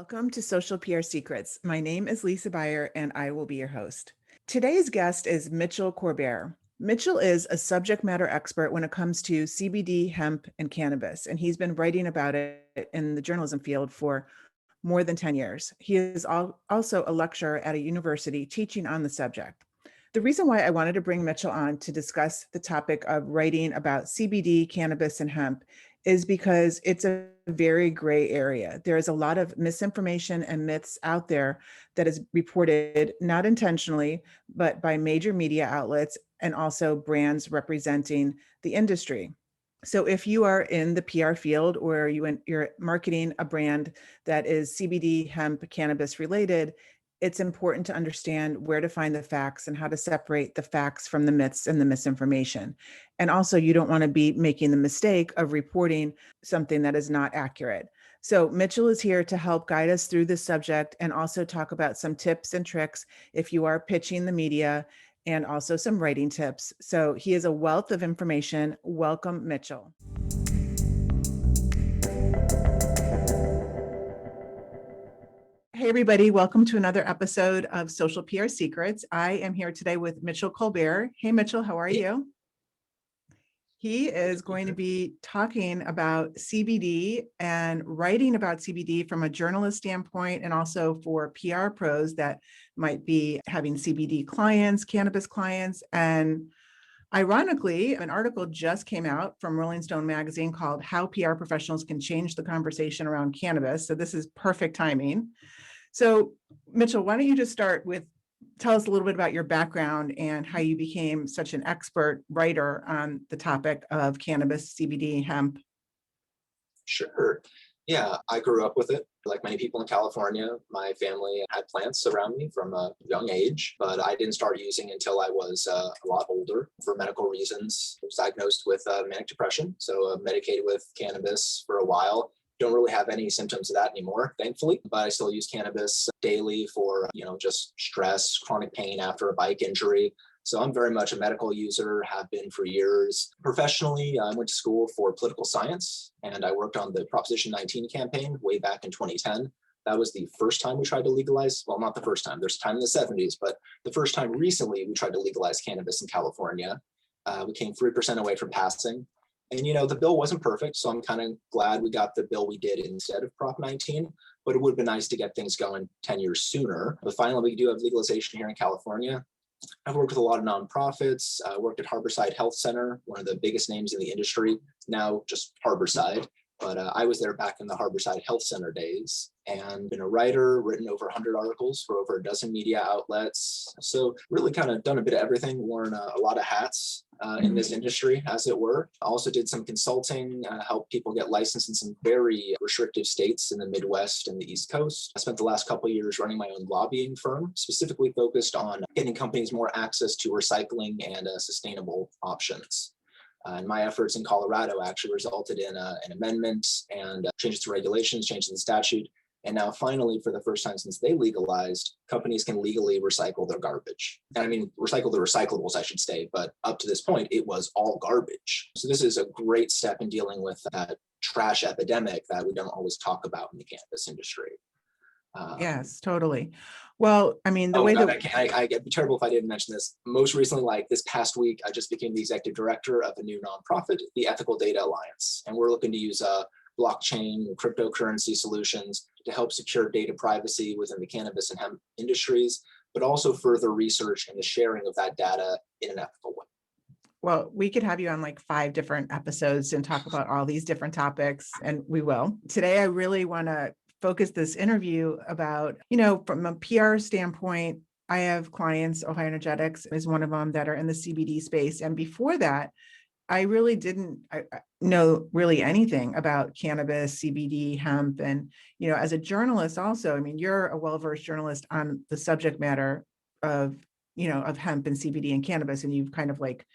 Welcome to Social PR Secrets. My name is Lisa Beyer, and I will be your host. Today's guest is Mitchell Colbert. Mitchell is a subject matter expert when it comes to CBD, hemp, and cannabis, and he's been writing about it in the journalism field for more than 10 years. He is also a lecturer at a university teaching on the subject. The reason why I wanted to bring Mitchell on to discuss the topic of writing about CBD, cannabis, and hemp is because it's a very gray area. There is a lot of misinformation and myths out there that is reported, not intentionally, but by major media outlets and also brands representing the industry. So if you are in the PR field or you're marketing a brand that is CBD, hemp, cannabis related, it's important to understand where to find the facts and how to separate the facts from the myths and the misinformation. And also, you don't want to be making the mistake of reporting something that is not accurate. So Mitchell is here to help guide us through this subject and also talk about some tips and tricks if you are pitching the media and also some writing tips. So he is a wealth of information. Welcome, Mitchell. Hey, everybody. Welcome to another episode of Social PR Secrets. I am here today with Mitchell Colbert. Hey, Mitchell, how are you? He is going to be talking about CBD and writing about CBD from a journalist standpoint and also for PR pros that might be having CBD clients, cannabis clients. And ironically, an article just came out from Rolling Stone magazine called How PR Professionals Can Change the Conversation Around Cannabis. So this is perfect timing. So Mitchell, why don't you just start with tell us a little bit about your background and how you became such an expert writer on the topic of cannabis, CBD, hemp. Sure. Yeah, I grew up with it. Like many people in California, my family had plants around me from a young age, but I didn't start using until I was a lot older for medical reasons. I was diagnosed with manic depression, so medicated with cannabis for a while. Don't really have any symptoms of that anymore, thankfully, but I still use cannabis daily for, just stress, chronic pain after a bike injury. So I'm very much a medical user, have been for years. Professionally, I went to school for political science, and I worked on the Proposition 19 campaign way back in 2010. That was the first time we tried to legalize, well, not the first time, there's a time in the 70s, but the first time recently we tried to legalize cannabis in California. We came 3% away from passing. And, the bill wasn't perfect, so I'm kind of glad we got the bill we did instead of Prop 19, but it would have been nice to get things going 10 years sooner. But finally, we do have legalization here in California. I've worked with a lot of nonprofits. I worked at Harborside Health Center, one of the biggest names in the industry, now just Harborside. But I was there back in the Harborside Health Center days and been a writer, written over 100 articles for over a dozen media outlets. So really kind of done a bit of everything, worn a lot of hats in this industry, as it were. I also did some consulting, helped people get licensed in some very restrictive states in the Midwest and the East Coast. I spent the last couple of years running my own lobbying firm, specifically focused on getting companies more access to recycling and sustainable options. And my efforts in Colorado actually resulted in an amendment and changes to regulations, changes in the statute. And now finally, for the first time since they legalized, companies can legally recycle their garbage. And I mean, recycle the recyclables, I should say, but up to this point, it was all garbage. So this is a great step in dealing with that trash epidemic that we don't always talk about in the cannabis industry. Yes, totally. Well, I mean, I'd be terrible if I didn't mention this. Most recently, like this past week, I just became the executive director of a new nonprofit, the Ethical Data Alliance. And we're looking to use blockchain, cryptocurrency solutions to help secure data privacy within the cannabis and hemp industries, but also further research and the sharing of that data in an ethical way. Well, we could have you on like 5 different episodes and talk about all these different topics, and we will. Today, I really want to focus this interview about, from a PR standpoint, I have clients, Ohio Energetics is one of them, that are in the CBD space. And before that, I really didn't know really anything about cannabis, CBD, hemp. And, as a journalist also, I mean, you're a well-versed journalist on the subject matter of, of hemp and CBD and cannabis. And you've kind of like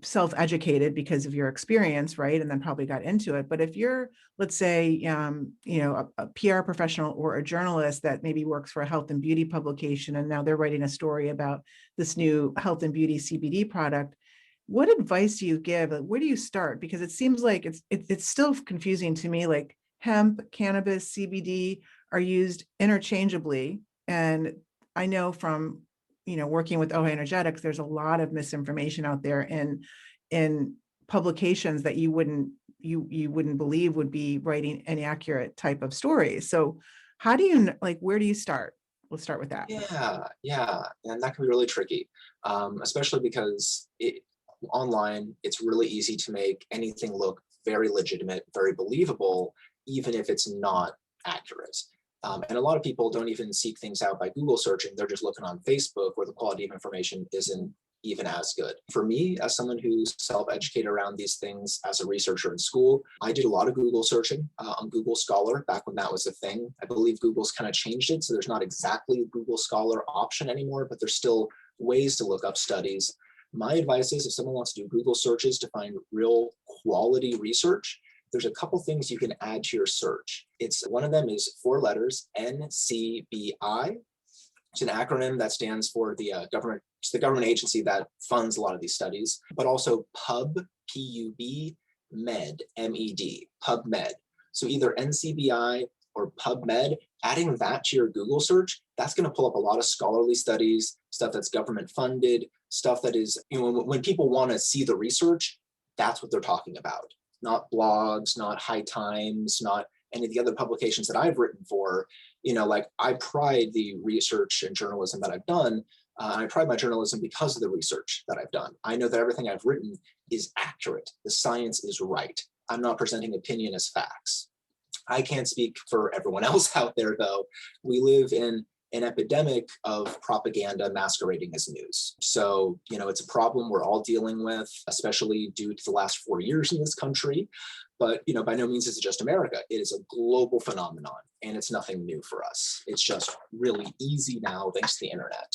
self-educated because of your experience, right? And then probably got into it. But if you're, let's say, a PR professional or a journalist that maybe works for a health and beauty publication, and now they're writing a story about this new health and beauty CBD product, what advice do you give? Where do you start? Because it seems like it's still confusing to me, like hemp, cannabis, CBD, are used interchangeably. And I know from, working with OHA Energetics, there's a lot of misinformation out there in publications that you wouldn't believe would be writing inaccurate type of stories. So how do you, where do you start? We'll start with that. Yeah, and that can be really tricky, especially because online, it's really easy to make anything look very legitimate, very believable, even if it's not accurate. And a lot of people don't even seek things out by Google searching. They're just looking on Facebook where the quality of information isn't even as good. For me, as someone who's self-educated around these things as a researcher in school, I did a lot of Google searching on Google Scholar back when that was a thing. I believe Google's kind of changed it, so there's not exactly a Google Scholar option anymore, but there's still ways to look up studies. My advice is if someone wants to do Google searches to find real quality research, there's a couple things you can add to your search. One of them is 4 letters, NCBI. It's an acronym that stands for the government. It's the government agency that funds a lot of these studies, but also PUB Med, MED, PubMed. So either NCBI or PubMed, adding that to your Google search, that's going to pull up a lot of scholarly studies, stuff that's government funded, stuff that is, when people want to see the research, that's what they're talking about. Not blogs, not High Times, not any of the other publications that I've written for. I pride the research and journalism that I've done. I pride my journalism because of the research that I've done. I know that everything I've written is accurate. The science is right. I'm not presenting opinion as facts. I can't speak for everyone else out there, though. We live in an epidemic of propaganda masquerading as news. So, it's a problem we're all dealing with, especially due to the last 4 years in this country. But, by no means is it just America. It is a global phenomenon, and it's nothing new for us. It's just really easy now, thanks to the internet.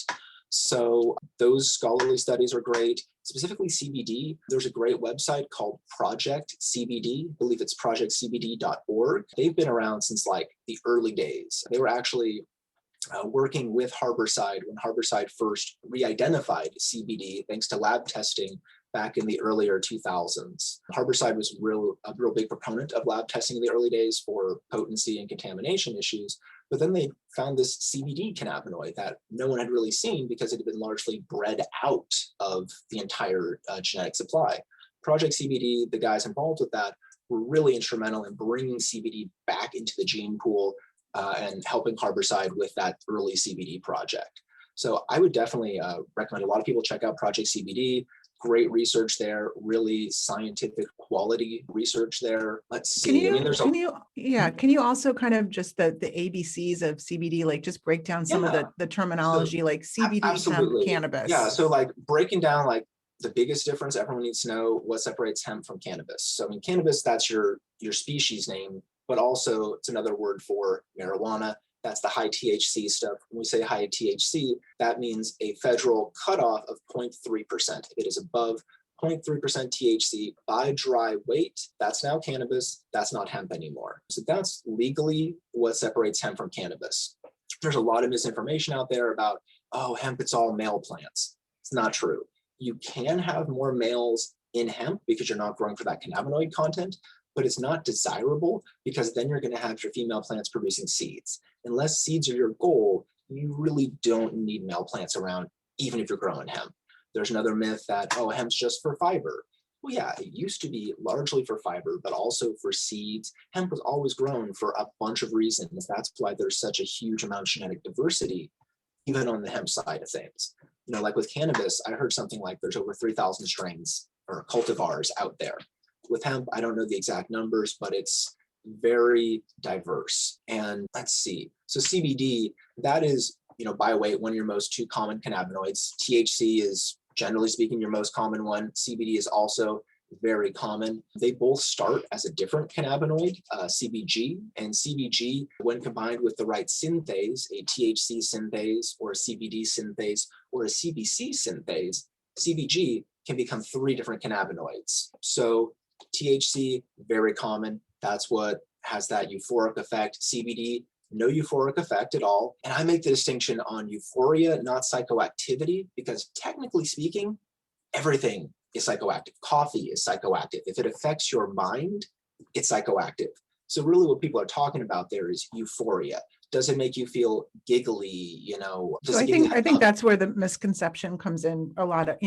So those scholarly studies are great. Specifically CBD, there's a great website called Project CBD. I believe it's projectcbd.org. They've been around since the early days. They were actually working with Harborside when Harborside first re-identified CBD thanks to lab testing back in the earlier 2000s. Harborside was a real big proponent of lab testing in the early days for potency and contamination issues. But then they found this CBD cannabinoid that no one had really seen because it had been largely bred out of the entire genetic supply. Project CBD, the guys involved with that, were really instrumental in bringing CBD back into the gene pool and helping Harborside with that early CBD project. So I would definitely recommend a lot of people check out Project CBD. Great research there, really scientific quality research there. Let's see. Can you also kind of just the ABCs of CBD, just break down some of the terminology, like CBD, absolutely. hemp, cannabis? Yeah, so breaking down the biggest difference, everyone needs to know what separates hemp from cannabis. So cannabis, that's your species name, but also it's another word for marijuana. That's the high THC stuff. When we say high THC, that means a federal cutoff of 0.3%. If it is above 0.3% THC by dry weight, that's now cannabis. That's not hemp anymore. So that's legally what separates hemp from cannabis. There's a lot of misinformation out there about, hemp, it's all male plants. It's not true. You can have more males in hemp because you're not growing for that cannabinoid content, but it's not desirable because then you're going to have your female plants producing seeds. Unless seeds are your goal, you really don't need male plants around, even if you're growing hemp. There's another myth that, hemp's just for fiber. Well, yeah, it used to be largely for fiber, but also for seeds. Hemp was always grown for a bunch of reasons. That's why there's such a huge amount of genetic diversity, even on the hemp side of things. With cannabis, I heard something like there's over 3,000 strains or cultivars out there. With hemp, I don't know the exact numbers, but it's very diverse. And let's see. So CBD, that is, by weight, one of your most 2 common cannabinoids. THC is, generally speaking, your most common one. CBD is also very common. They both start as a different cannabinoid, CBG, and CBG, when combined with the right synthase, a THC synthase or a CBD synthase or a CBC synthase, CBG can become 3 different cannabinoids. So THC, very common. That's what has that euphoric effect. CBD, no euphoric effect at all. And I make the distinction on euphoria, not psychoactivity, because technically speaking, everything is psychoactive. Coffee is psychoactive. If it affects your mind, it's psychoactive. So really what people are talking about there is euphoria. Does it make you feel giggly? So Does it give you I that think that's where the misconception comes in a lot of,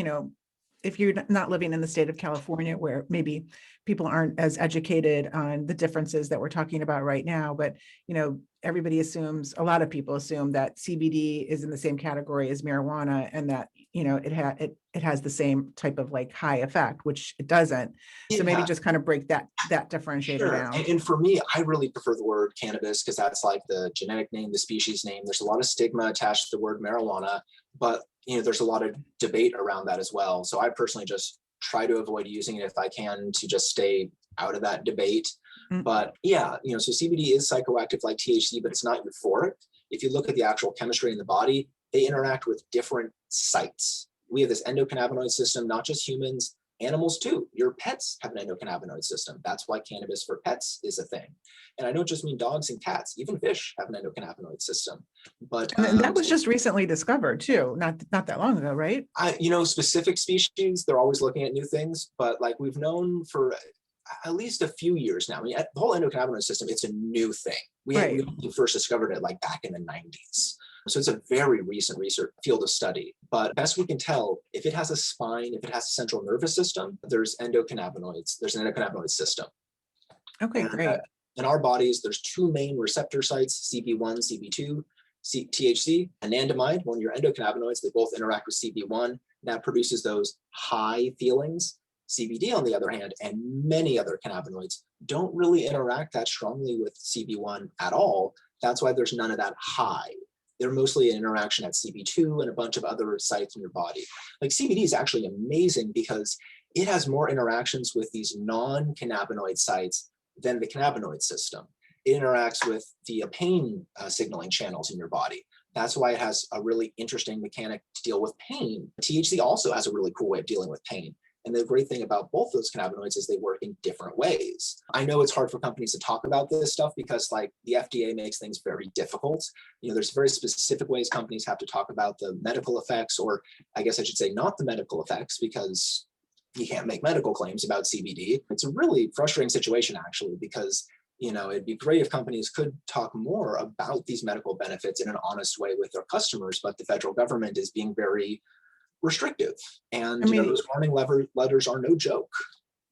if you're not living in the state of California, where maybe people aren't as educated on the differences that we're talking about right now, but everybody assumes, a lot of people assume that CBD is in the same category as marijuana, and that it has the same type of like high effect, which it doesn't. So maybe Yeah, just kind of break that differentiator sure. down. And for me, I really prefer the word cannabis because that's like the genetic name, the species name. There's a lot of stigma attached to the word marijuana, but there's a lot of debate around that as well. So I personally just try to avoid using it if I can, to just stay out of that debate. Mm. But yeah, so CBD is psychoactive like THC, but it's not euphoric. If you look at the actual chemistry in the body, they interact with different sites. We have this endocannabinoid system, not just humans, animals too. Your pets have an endocannabinoid system. That's why cannabis for pets is a thing. And I don't just mean dogs and cats, even fish have an endocannabinoid system. But And that was just recently discovered too, not that long ago, right? specific species, they're always looking at new things, but like we've known for at least a few years now. I mean, the whole endocannabinoid system, it's a new thing. Right. We first discovered it like back in the 90s. So it's a very recent research field of study. But best we can tell, if it has a spine, if it has a central nervous system, there's endocannabinoids. There's an endocannabinoid system. Okay, And great. in our bodies, there's two main receptor sites, CB1, CB2, THC, anandamide. When your endocannabinoids, they both interact with CB1. That produces those high feelings. CBD, on the other hand, and many other cannabinoids don't really interact that strongly with CB1 at all. That's why there's none of that high. They're mostly an interaction at CB2 and a bunch of other sites in your body. Like CBD is actually amazing because it has more interactions with these non-cannabinoid sites than the cannabinoid system. It interacts with the pain signaling channels in your body. That's why it has a really interesting mechanic to deal with pain. THC also has a really cool way of dealing with pain. And the great thing about both those cannabinoids is they work in different ways. I know it's hard for companies to talk about this stuff because like the FDA makes things very difficult. There's very specific ways companies have to talk about the medical effects, or I guess I should say not the medical effects, because you can't make medical claims about CBD. It's a really frustrating situation actually, because it'd be great if companies could talk more about these medical benefits in an honest way with their customers, but the federal government is being very restrictive. And those warning letters are no joke.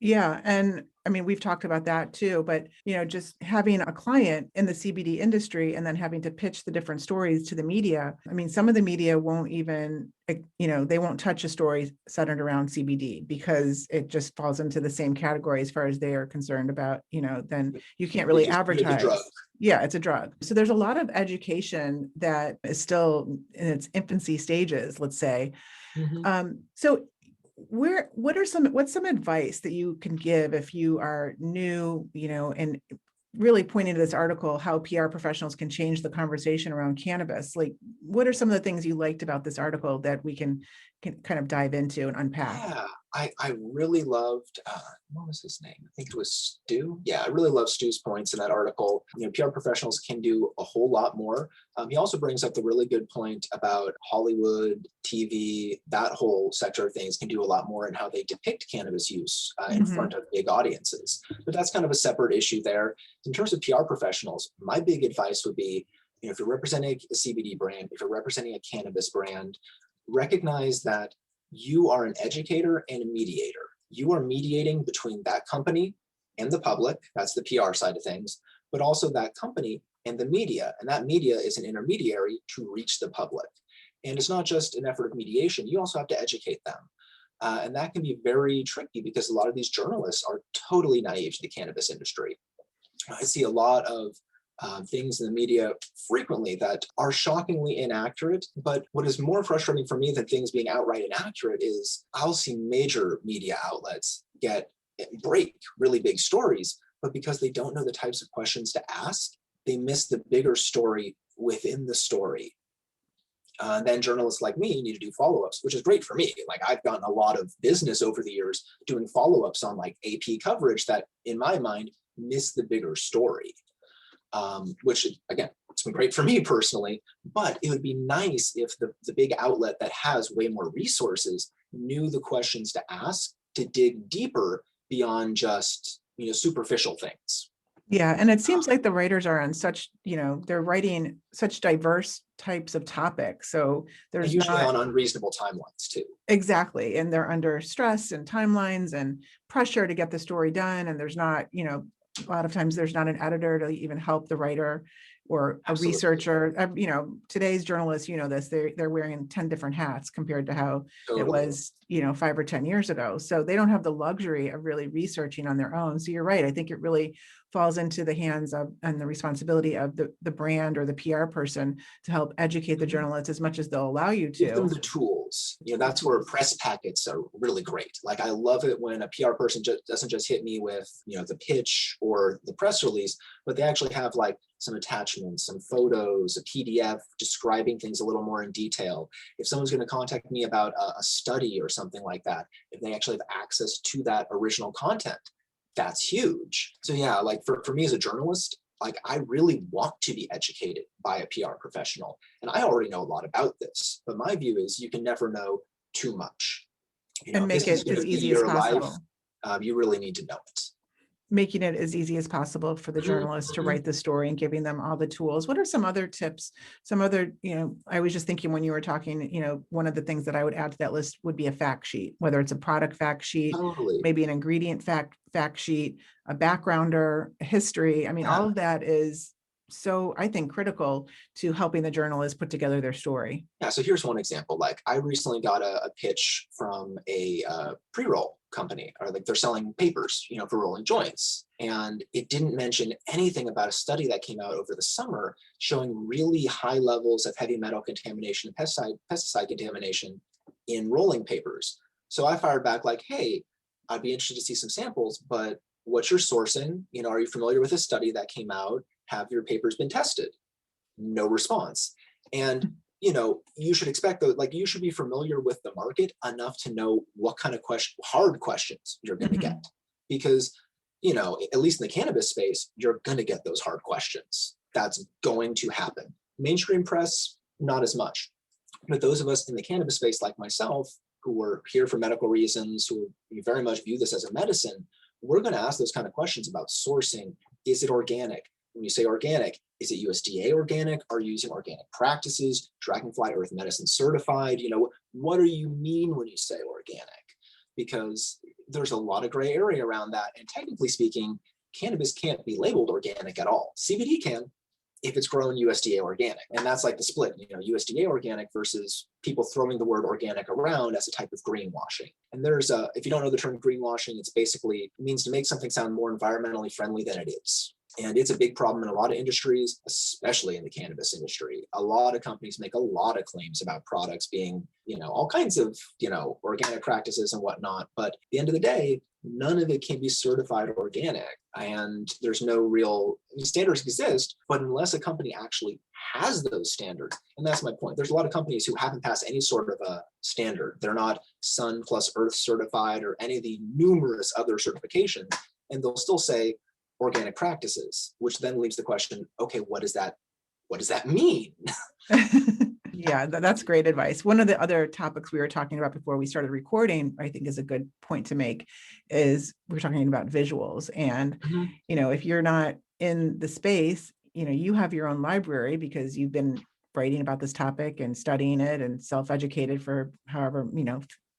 Yeah. And I mean, we've talked about that too, but just having a client in the CBD industry and then having to pitch the different stories to the media. I mean, some of the media won't even, they won't touch a story centered around CBD because it just falls into the same category as far as they are concerned about, then you can't really advertise. Yeah, it's a drug. So there's a lot of education that is still in its infancy stages, let's say. Mm-hmm. So what's some advice that you can give if you are new, and really pointing to this article, how PR professionals can change the conversation around cannabis? Like, what are some of the things you liked about this article that we can kind of dive into and unpack? Yeah, I really loved, what was his name? I think it was Stu. Yeah, I really love Stu's points in that article. PR professionals can do a whole lot more. He also brings up the really good point about Hollywood, TV, that whole sector of things can do a lot more in how they depict cannabis use in front of big audiences. But that's kind of a separate issue there. In terms of PR professionals, my big advice would be, if you're representing a CBD brand, if you're representing a cannabis brand, recognize that you are an educator and a mediator. You are mediating between that company and the public. That's the PR side of things, but also that company and the media. And that media is an intermediary to reach the public. And it's not just an effort of mediation. You also have to educate them. And that can be very tricky because a lot of these journalists are totally naive to the cannabis industry. I see a lot of things in the media frequently that are shockingly inaccurate. But what is more frustrating for me than things being outright inaccurate is I'll see major media outlets break really big stories, but because they don't know the types of questions to ask, they miss the bigger story within the story. Then journalists like me need to do follow-ups, which is great for me. Like I've gotten a lot of business over the years doing follow-ups on like AP coverage that in my mind miss the bigger story. Which again, it's been great for me personally, but it would be nice if the big outlet that has way more resources knew the questions to ask to dig deeper beyond just superficial things. Yeah. And it seems like the writers are on such, they're writing such diverse types of topics. So And there's usually not on unreasonable timelines too. exactly. And they're under stress and timelines and pressure to get the story done. And there's not, a lot of times there's not an editor to even help the writer or a Absolutely. researcher. Today's journalists, this, they're wearing 10 different hats compared to how it Totally. was, 5 or 10 years ago. So they don't have the luxury of really researching on their own. So you're right. I think it really falls into the hands of and the responsibility of the brand or the PR person to help educate the Mhm. journalists as much as they'll allow you Give them to. the tools. The That's where tools. press packets are really great. Like I love it when a PR person doesn't just hit me with, the pitch or the press release, but they actually have like some attachments, some photos, a PDF describing things a little more in detail. If someone's going to contact me about a study or something like that, if they actually have access to that original content, that's huge. So yeah, like for me as a journalist, like I really want to be educated by a PR professional. And I already know a lot about this, but my view is you can never know too much. And If make this is it going as to be easy as your life, possible. you really need to know it. Making it as easy as possible for the Mhm, journalists to mhm. write the story and giving them all the tools. What are some other tips? Some other, I was just thinking when you were talking, one of the things that I would add to that list would be a fact sheet, whether it's a product fact sheet, Totally. maybe an ingredient fact sheet, a backgrounder, a history. I mean, Yeah. all of that is so, I think, critical to helping the journalist put together their story. Yeah, so here's one example. Like I recently got a pitch from a pre-roll company, or like they're selling papers, for rolling joints. And it didn't mention anything about a study that came out over the summer showing really high levels of heavy metal contamination and pesticide contamination in rolling papers. So I fired back like, hey, I'd be interested to see some samples, but what's your sourcing? Are you familiar with a study that came out? Have your papers been tested? No response. And you should expect though, like you should be familiar with the market enough to know what kind of hard questions you're going to get. Mhm. Because, at least in the cannabis space, you're going to get those hard questions. That's going to happen. Mainstream press, not as much. But those of us in the cannabis space, like myself, who are here for medical reasons, who very much view this as a medicine, we're going to ask those kind of questions about sourcing. Is it organic? When you say organic, is it USDA organic? Are you using organic practices, Dragonfly Earth Medicine certified? What do you mean when you say organic? Because there's a lot of gray area around that. And technically speaking, cannabis can't be labeled organic at all. CBD can, if it's grown USDA organic. And that's like the split, USDA organic versus people throwing the word organic around as a type of greenwashing. And if you don't know the term greenwashing, it's basically it means to make something sound more environmentally friendly than it is. And it's a big problem in a lot of industries, especially in the cannabis industry. A lot of companies make a lot of claims about products being, all kinds of, organic practices and whatnot. But at the end of the day, none of it can be certified organic. And there's no real standards exist, but unless a company actually has those standards, and that's my point. There's a lot of companies who haven't passed any sort of a standard. They're not Sun plus Earth certified or any of the numerous other certifications, and they'll still say organic practices, which then leaves the question, okay, what does that mean? Yeah, that's great advice. One of the other topics we were talking about before we started recording, I think is a good point to make, is we're talking about visuals. And, Mhm. if you're not in the space, you have your own library because you've been writing about this topic and studying it and self-educated for however,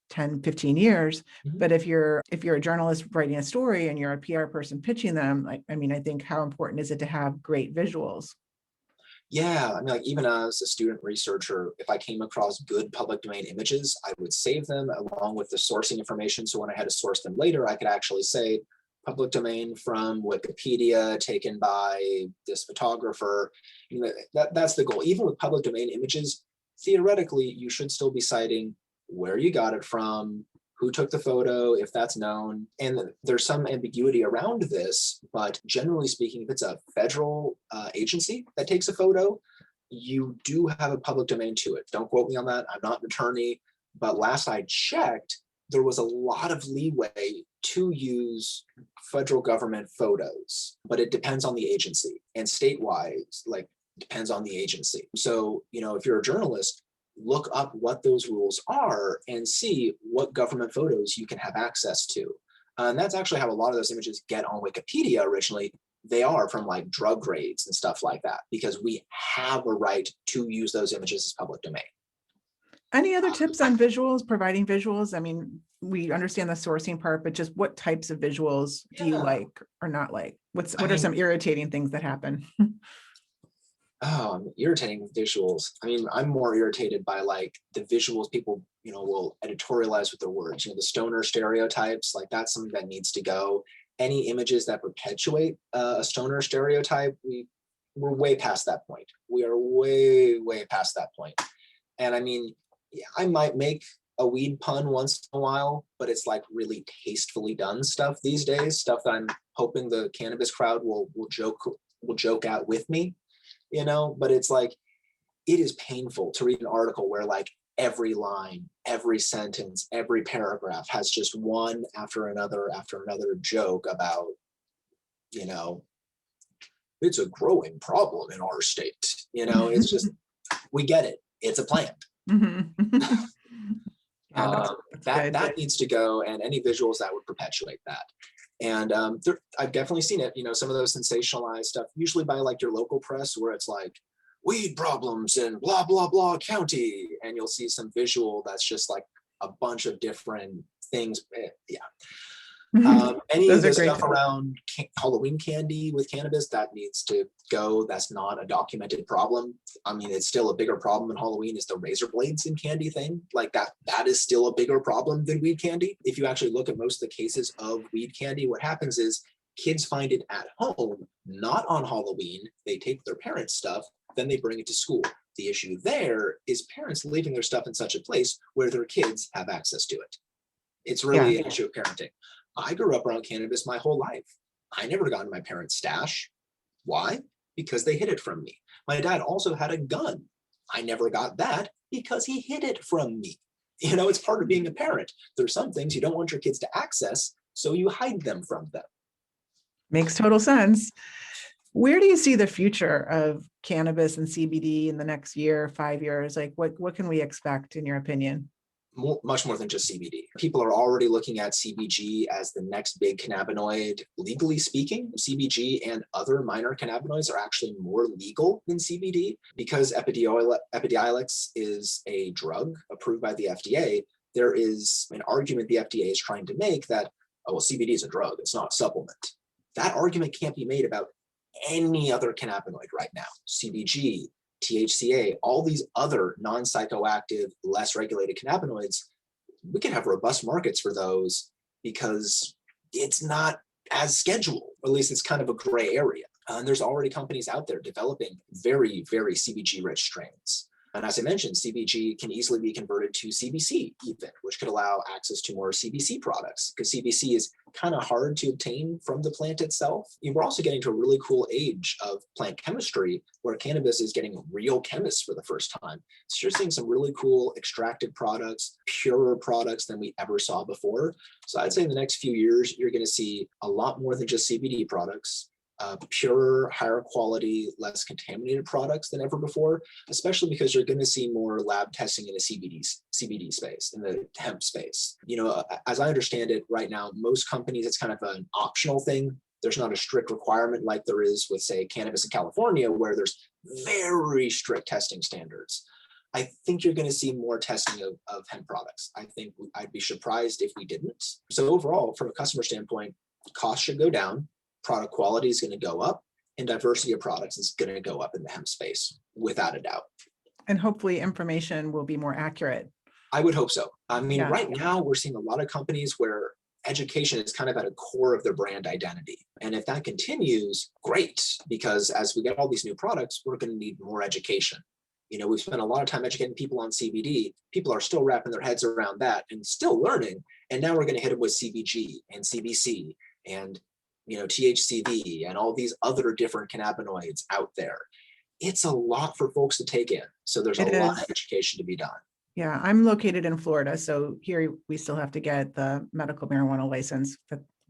10, 15 years. Mhm. But if you're a journalist writing a story and you're a PR person pitching them, I think how important is it to have great visuals? Yeah, I mean, like even as a student researcher, if I came across good public domain images, I would save them along with the sourcing information. So when I had to source them later, I could actually say public domain from Wikipedia, taken by this photographer. That's the goal. Even with public domain images, theoretically, you should still be citing where you got it from, who took the photo, if that's known. And there's some ambiguity around this, but generally speaking, if it's a federal agency that takes a photo, you do have a public domain to it. Don't quote me on that. I'm not an attorney, but last I checked, there was a lot of leeway to use federal government photos, but it depends on the agency, and statewide, like depends on the agency. So, if you're a journalist, look up what those rules are and see what government photos you can have access to. And that's actually how a lot of those images get on Wikipedia originally. they are from like drug raids and stuff like that, because we have a right to use those images as public domain. Any other tips on visuals, providing visuals? I mean, we understand the sourcing part, but just what types of visuals do you like or not like? What are some irritating things that happen? Irritating visuals. I mean, I'm more irritated by like the visuals people, will editorialize with their words. The stoner stereotypes, like that's something that needs to go. Any images that perpetuate a stoner stereotype, we're way past that point. We are way, way past that point. And I mean, I might make a weed pun once in a while, but it's like really tastefully done stuff these days, stuff that I'm hoping the cannabis crowd will joke at with me, but it's like, it is painful to read an article where like every line, every sentence, every paragraph has just one after another joke about, it's a growing problem in our state. It's just, we get it. It's a plant. Mm-hmm. Yeah, that needs to go, and any visuals that would perpetuate that. And I've definitely seen it, some of those sensationalized stuff, usually by like your local press, where it's like weed problems in blah, blah, blah county. And you'll see some visual that's just like a bunch of different things. Yeah. Any of the stuff around Halloween candy with cannabis, that needs to go. That's not a documented problem. I mean, it's still a bigger problem in Halloween is the razor blades in candy thing. Like that is still a bigger problem than weed candy. If you actually look at most of the cases of weed candy, what happens is kids find it at home, not on Halloween. They take their parents' stuff, then they bring it to school. The issue there is parents leaving their stuff in such a place where their kids have access to it. It's really an issue of parenting. I grew up around cannabis my whole life. I never got in my parents' stash. Why? Because they hid it from me. My dad also had a gun. I never got that because he hid it from me. It's part of being a parent. There's some things you don't want your kids to access, so you hide them from them. Makes total sense. Where do you see the future of cannabis and CBD in the next year, 5 years? Like what can we expect in your opinion? Much more than just CBD. People are already looking at CBG as the next big cannabinoid. Legally speaking, CBG and other minor cannabinoids are actually more legal than CBD because Epidiolex is a drug approved by the FDA. There is an argument the FDA is trying to make that, CBD is a drug, it's not a supplement. That argument can't be made about any other cannabinoid right now. CBG, THCA, all these other non-psychoactive, less regulated cannabinoids, we can have robust markets for those because it's not as scheduled, or at least it's kind of a gray area. And there's already companies out there developing very, very CBG-rich strains. And as I mentioned, CBG can easily be converted to CBC even, which could allow access to more CBC products because CBC is kind of hard to obtain from the plant itself. We're also getting to a really cool age of plant chemistry where cannabis is getting real chemists for the first time. So you're seeing some really cool extracted products, purer products than we ever saw before. So I'd say in the next few years, you're going to see a lot more than just CBD products. Purer, higher quality, less contaminated products than ever before, especially because you're going to see more lab testing in the CBD space, in the hemp space. As I understand it right now, most companies, it's kind of an optional thing. There's not a strict requirement like there is with, say, cannabis in California, where there's very strict testing standards. I think you're going to see more testing of hemp products. I think I'd be surprised if we didn't. So overall, from a customer standpoint, cost should go down. Product quality is going to go up, and diversity of products is going to go up in the hemp space, without a doubt. And hopefully information will be more accurate. I would hope so. I mean, right now we're seeing a lot of companies where education is kind of at a core of their brand identity. And if that continues, great, because as we get all these new products, we're going to need more education. We've spent a lot of time educating people on CBD. People are still wrapping their heads around that and still learning. And now we're going to hit them with CBG and CBC and THCV and all these other different cannabinoids out there. It's a lot for folks to take in. So there's a lot of education to be done. Yeah, I'm located in Florida. So here we still have to get the medical marijuana license.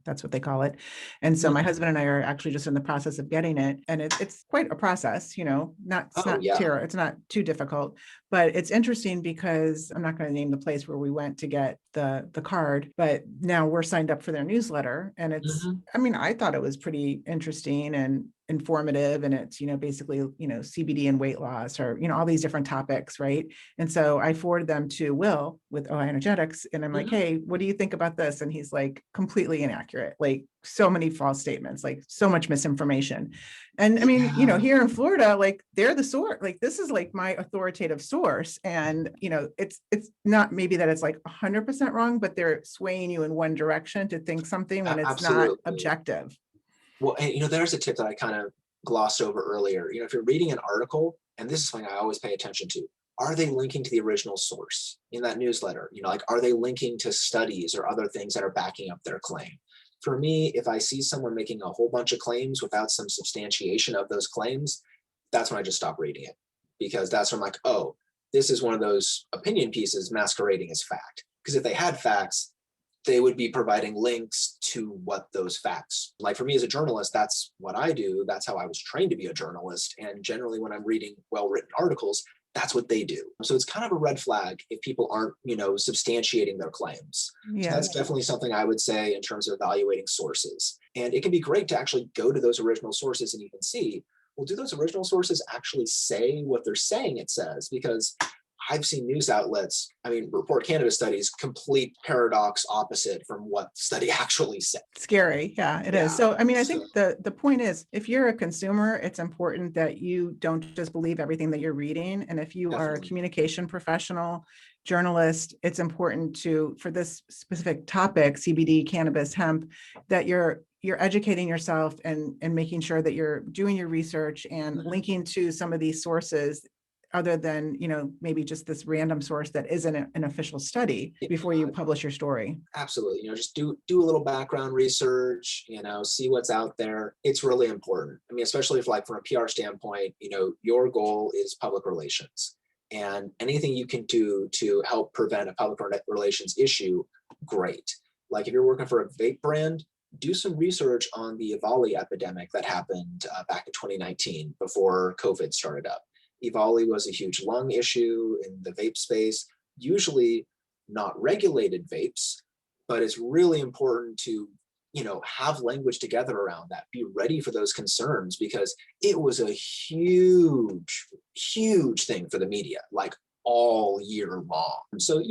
That's what they call it. And so my husband and I are actually just in the process of getting it. And it's quite a process, it's not too difficult, but it's interesting because I'm not going to name the place where we went to get the card, but now we're signed up for their newsletter. And it's, Mhm. I mean, I thought it was pretty interesting and informative. And it's, basically, CBD and weight loss, or, all these different topics. Right. And so I forwarded them to Will with OI Energetics. And I'm like, Mhm. hey, what do you think about this? And he's like, completely inaccurate, like so many false statements, like so much misinformation. And I mean, Yeah, here in Florida, like they're the source, like this is like my authoritative source. And, it's not maybe that it's like 100% wrong, but they're swaying you in one direction to think something when it's not absolutely. objective. Well, and there's a tip that I kind of glossed over earlier. If you're reading an article, and this is something I always pay attention to, are they linking to the original source in that newsletter? Like, are they linking to studies or other things that are backing up their claim? For me, if I see someone making a whole bunch of claims without some substantiation of those claims, that's when I just stop reading it, because that's when I'm like, oh, this is one of those opinion pieces masquerading as fact. Because if they had facts, they would be providing links to what those facts, like for me as a journalist, that's what I do. That's how I was trained to be a journalist. And generally when I'm reading well-written articles, that's what they do. So it's kind of a red flag if people aren't, substantiating their claims. So Yeah. that's definitely something I would say in terms of evaluating sources. And it can be great to actually go to those original sources and you can see, well, do those original sources actually say what they're saying it says? Because I've seen news outlets, report cannabis studies, complete paradox opposite from what the study actually said. Scary. Yeah, it is. Yeah. So, I mean, I So think the point is, if you're a consumer, it's important that you don't just believe everything that you're reading. And if you are a definitely. communication professional, journalist, it's important for this specific topic, CBD, cannabis, hemp, that you're educating yourself and making sure that you're doing your research and Mhm. linking to some of these sources other than, maybe just this random source that isn't an official study Yeah, before you publish your story. absolutely. Just do a little background research, see what's out there. It's really important. Especially if like from a PR standpoint, your goal is public relations. And anything you can do to help prevent a public relations issue, great. Like if you're working for a vape brand, do some research on the EVALI epidemic that happened back in 2019 before COVID started up. EVALI was a huge lung issue in the vape space, usually not regulated vapes, but it's really important to have language together around that, be ready for those concerns, because it was a huge thing for the media, like all year long. So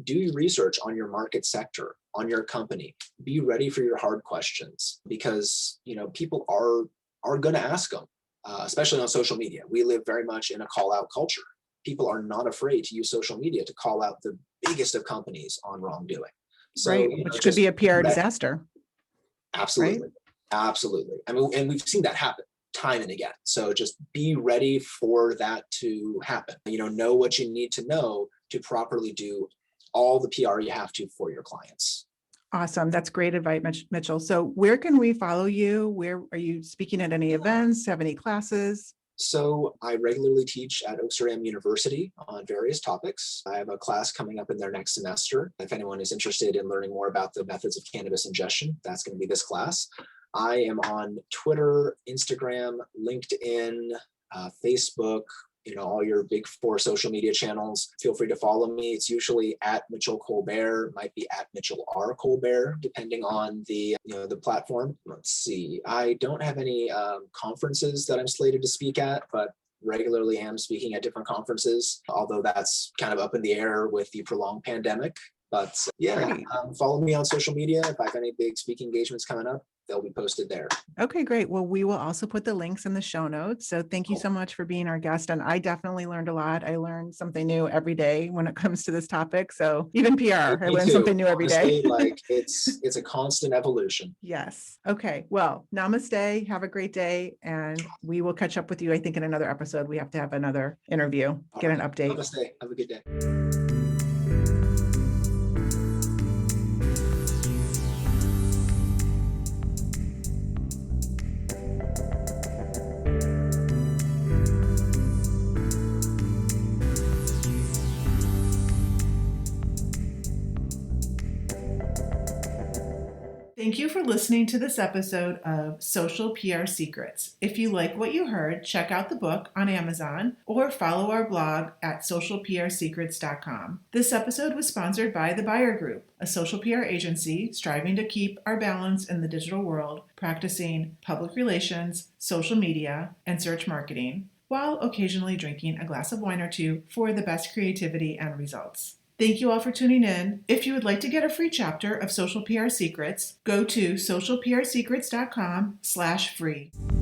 do your research on your market sector, on your company, be ready for your hard questions, because people are going to ask them, especially on social media. We live very much in a call out culture. People are not afraid to use social media to call out the biggest of companies on wrongdoing. So, Right, which could be just a be PR ready. disaster, right? Absolutely. Absolutely. And we've seen that happen time and again. So just be ready for that to happen. Know what you need to know to properly do all the PR you have to for your clients. Awesome. That's great advice, Mitchell. So where can we follow you? Where are you speaking at any Yeah. events? Have any classes? So I regularly teach at Oaksterdam University on various topics. I have a class coming up in their next semester. If anyone is interested in learning more about the methods of cannabis ingestion, that's going to be this class. I am on Twitter, Instagram, LinkedIn, Facebook, all your big four social media channels. Feel free to follow me. It's usually at Mitchell Colbert, might be at Mitchell R. Colbert, depending on the platform. Let's see. I don't have any conferences that I'm slated to speak at, but regularly am speaking at different conferences, although that's kind of up in the air with the prolonged pandemic. But yeah, follow me on social media. If I have any big speaking engagements coming up, they'll be posted there. Okay, great. Well, we will also put the links in the show notes. So thank you so much for being our guest. And I definitely learned a lot. I learn something new every day when it comes to this topic. So even PR, I Me learn too. something new every day. Honestly, like it's a constant evolution. Yes. Okay. Well, namaste. Have a great day. And we will catch up with you, I think, in another episode. We have to have another interview, get an update. Namaste. Have a good day. Thank you for listening to this episode of Social PR Secrets. If you like what you heard, check out the book on Amazon or follow our blog at socialprsecrets.com. This episode was sponsored by The Buyer Group, a social PR agency striving to keep our balance in the digital world, practicing public relations, social media, and search marketing, while occasionally drinking a glass of wine or two for the best creativity and results. Thank you all for tuning in. If you would like to get a free chapter of Social PR Secrets, go to socialprsecrets.com/free.